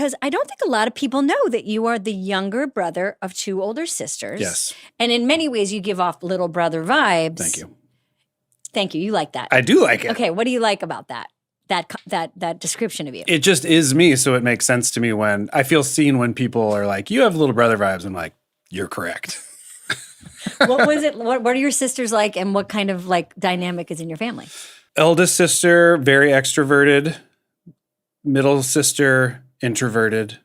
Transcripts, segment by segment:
Because I don't think a lot of people know that you are the younger brother of 2 older sisters. Yes. And in many ways, you give off little brother vibes. Thank you. Thank you. You like that. I do like it. Okay. What do you like about that? That description of you? It just is me, so it makes sense to me when I feel seen when people are like, you have little brother vibes. I'm like, you're correct. What was it? What are your sisters like, and what kind of like dynamic is in your family? Eldest sister, very extroverted. Middle sister, introverted.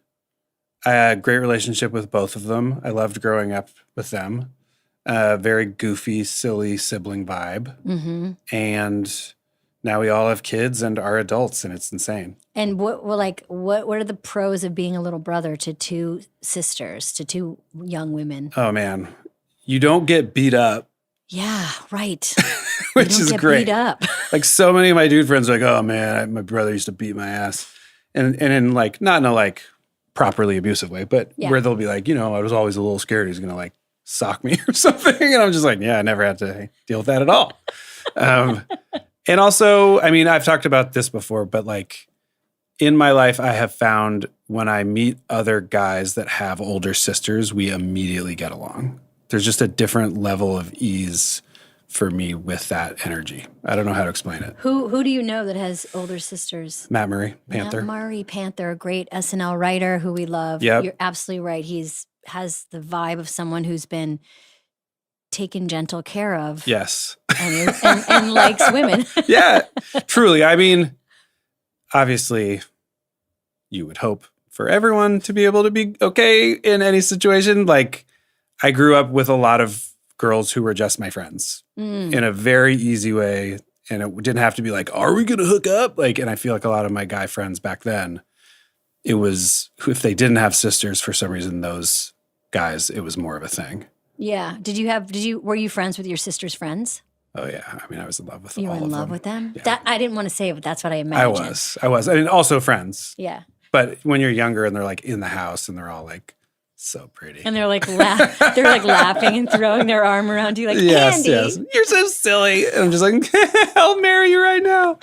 I had a great relationship with both of them. I loved growing up with them. Very goofy, silly sibling vibe. Mm-hmm. And now we all have kids and are adults, and it's insane. And what are the pros of being a little brother to 2 sisters, to 2 young women? Oh, man. You don't get beat up. Yeah, right. Which is great. Beat up. Like so many of my dude friends are like, oh man, my brother used to beat my ass. And in like, not in a like properly abusive way, but where they'll be like, I was always a little scared he's going to like sock me or something. And I'm just like, yeah, I never had to deal with that at all. And also, I mean, I've talked about this before, but like in my life, I have found when I meet other guys that have older sisters, we immediately get along. There's just a different level of ease for me with that energy. I don't know how to explain it. Who do you know that has older sisters? Matt Murray, Panther. Matt Murray, Panther, a great SNL writer who we love. Yep. You're absolutely right. Has the vibe of someone who's been taken gentle care of. Yes. And likes women. Yeah, truly. I mean, obviously, you would hope for everyone to be able to be okay in any situation. Like, I grew up with a lot of girls who were just my friends in a very easy way. And it didn't have to be like, are we going to hook up? Like, and I feel like a lot of my guy friends back then, it was, if they didn't have sisters for some reason, those guys, it was more of a thing. Yeah. Were you friends with your sister's friends? Oh yeah. I mean, I was in love with you all of them. You were in love with them? Yeah. That I didn't want to say it, but that's what I imagined. I was. I mean, also friends. Yeah. But when you're younger and they're like in the house and they're all like so pretty. And they're like laughing and throwing their arm around you like, Andy. Yes. You're so silly. And I'm just like, I'll marry you right now.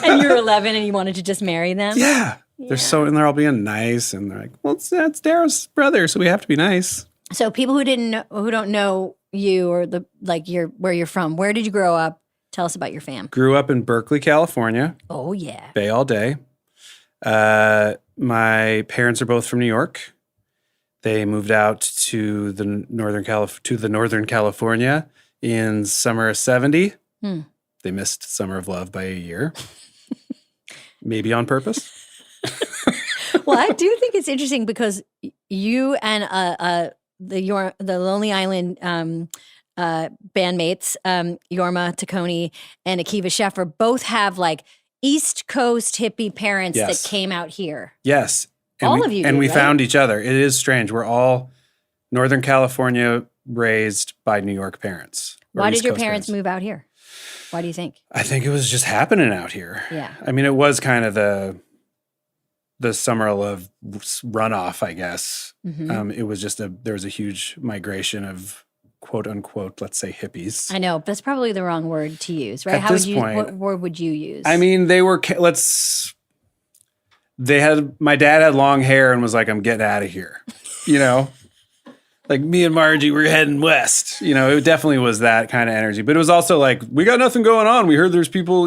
And you're 11 and you wanted to just marry them? Yeah. They're all being nice and they're like, well, that's Darrow's brother, so we have to be nice. So people who don't know you or where you're from, where did you grow up? Tell us about your fam. Grew up in Berkeley, California. Oh yeah. Bay all day. My parents are both from New York. They moved out to the Northern California in summer of 70. They missed Summer of Love by a year. Maybe on purpose. Well, I do think it's interesting because you and the Lonely Island bandmates, Yorma Taccone and Akiva Scheffer, both have like East Coast hippie parents that came out here. Yes. And all of you. And we right? found each other. It is strange. We're all Northern California raised by New York parents. Why did your parents move out here? Why do you think? I think it was just happening out here. Yeah. I mean, it was kind of the Summer of Love runoff, I guess. Mm-hmm. It was just there was a huge migration of quote unquote, let's say hippies. I know, but that's probably the wrong word to use, right? At this point, what word would you use? I mean, my dad had long hair and was like, I'm getting out of here, like me and Margie were heading west, it definitely was that kind of energy, but it was also like, we got nothing going on. We heard there's people,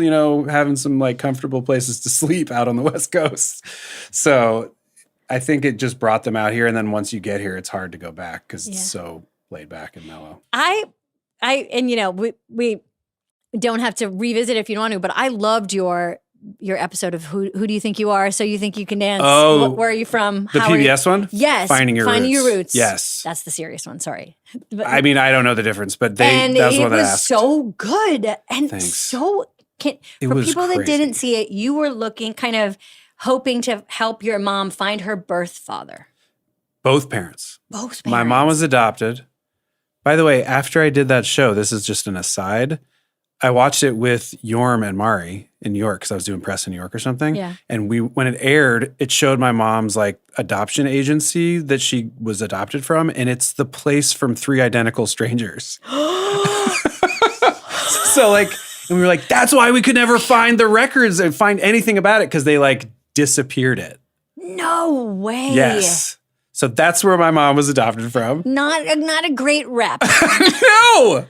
having some like comfortable places to sleep out on the West Coast. So I think it just brought them out here. And then once you get here, it's hard to go back because it's so laid back and mellow. We don't have to revisit if you don't want to, but I loved your episode of who do you think you are? So you think you can dance? Oh, where are you from? The PBS one? Yes, Finding Your Roots. Yes, that's the serious one. Sorry, but, I mean, I don't know the difference, but that's what I asked. So good and Thanks. For people that didn't see it, you were looking kind of hoping to help your mom find her birth father. Both parents. Both parents. My mom was adopted. By the way, after I did that show, this is just an aside, I watched it with Yorm and Mari in New York because I was doing press in New York or something. Yeah. And when it aired, it showed my mom's like adoption agency that she was adopted from. And it's the place from Three Identical Strangers. So and we were like, that's why we could never find the records and find anything about it because they like disappeared it. No way. Yes. So that's where my mom was adopted from. Not a great rep. No.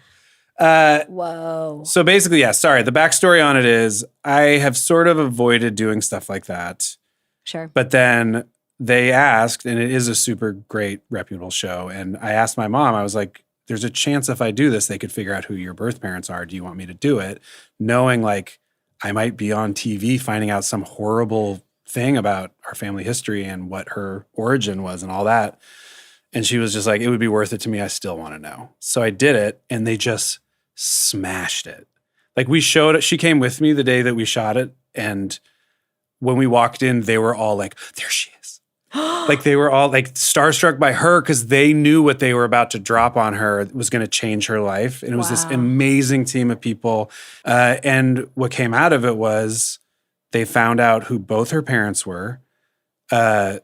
Whoa. So basically, yeah, sorry. The backstory on it is I have sort of avoided doing stuff like that. Sure. But then they asked, and it is a super great, reputable show. And I asked my mom, I was like, there's a chance if I do this, they could figure out who your birth parents are. Do you want me to do it? Knowing like I might be on TV finding out some horrible thing about our family history and what her origin was and all that. And she was just like, it would be worth it to me. I still want to know. So I did it, and they just smashed it. Like we showed it. She came with me the day that we shot it. And when we walked in, they were all like, there she is. Like they were all like starstruck by her because they knew what they were about to drop on her was going to change her life. And it was this amazing team of people. And what came out of it was they found out who both her parents were. And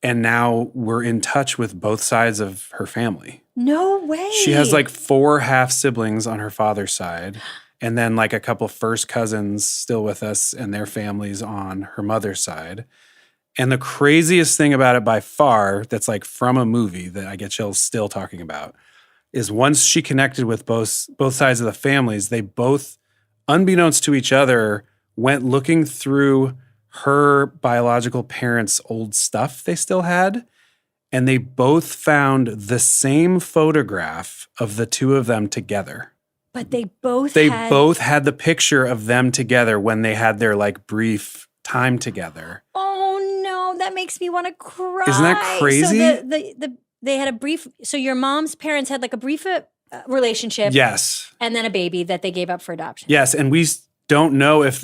now we're in touch with both sides of her family. No way. She has like 4 half siblings on her father's side. And then like a couple first cousins still with us and their families on her mother's side. And the craziest thing about it by far, that's like from a movie that I get chills still talking about, is once she connected with both sides of the families, they both, unbeknownst to each other, went looking through her biological parents' old stuff they still had. And they both found the same photograph of the two of them together. But they both had the picture of them together when they had their like brief time together. Oh no, that makes me want to cry. Isn't that crazy? So they had a brief. So your mom's parents had like a brief relationship. Yes. And then a baby that they gave up for adoption. Yes, and we don't know if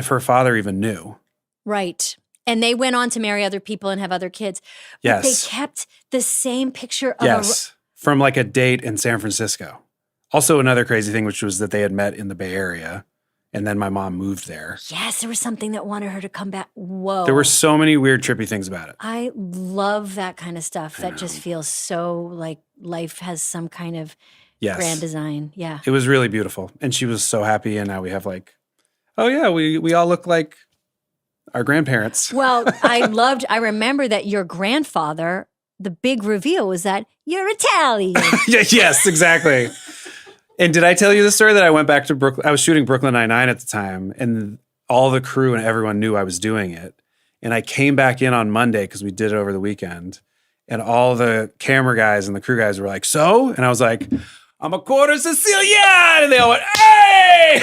her father even knew. Right. And they went on to marry other people and have other kids. But Yes. they kept the same picture of from like a date in San Francisco. Also another crazy thing, which was that they had met in the Bay Area, and then my mom moved there. Yes, there was something that wanted her to come back. Whoa. There were so many weird, trippy things about it. I love that kind of stuff. That just feels so like life has some kind of grand design. Yeah. It was really beautiful. And she was so happy, and now we have like, oh yeah, we all look like our grandparents. Well, I remember that your grandfather, the big reveal was that you're Italian. Yes, exactly. And did I tell you the story that I went back to Brooklyn? I was shooting Brooklyn Nine-Nine at the time, and all the crew and everyone knew I was doing it. And I came back in on Monday because we did it over the weekend. And all the camera guys and the crew guys were like, so? And I was like, I'm a quarter Sicilian. And they all went, hey!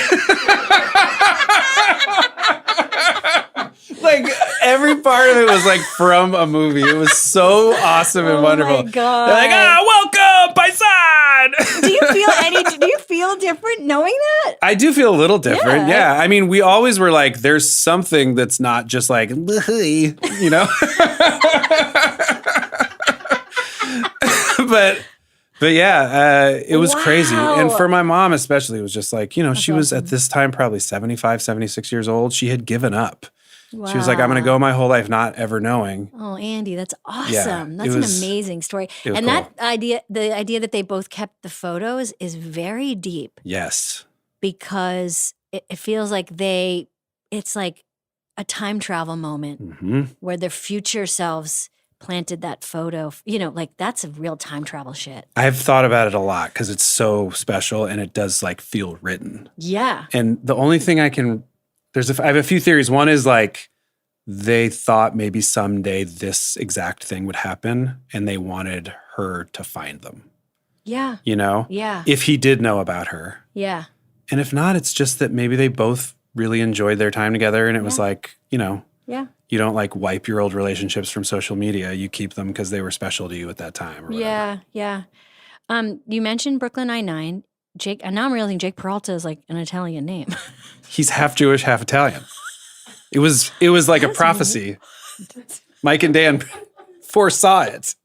Like every part of it was like from a movie. It was so awesome and wonderful. Oh my God. They're like, welcome, paisan. Do you feel different knowing that? I do feel a little different. Yeah. I mean, we always were like, there's something that's not just like, you know? But yeah, it was crazy. And for my mom especially, it was just like, she was at this time probably 75, 76 years old. She had given up. Wow. She was like, I'm going to go my whole life not ever knowing. Oh, Andy, that's awesome. Yeah, that's an amazing story. And cool. That idea, the idea that they both kept the photos is very deep. Yes. Because it feels like it's like a time travel moment where their future selves planted that photo. Like that's a real time travel shit. I've thought about it a lot because it's so special and it does like feel written. Yeah. And the only thing I have a few theories. One is like they thought maybe someday this exact thing would happen and they wanted her to find them. Yeah. Yeah. If he did know about her. Yeah. And if not, it's just that maybe they both really enjoyed their time together and it was like, Yeah. You don't like wipe your old relationships from social media. You keep them because they were special to you at that time. Or whatever. Yeah. You mentioned Brooklyn Nine-Nine. Jake, and now I'm realizing Jake Peralta is like an Italian name. He's half Jewish, half Italian. It was like a prophecy. Mike and Dan foresaw it.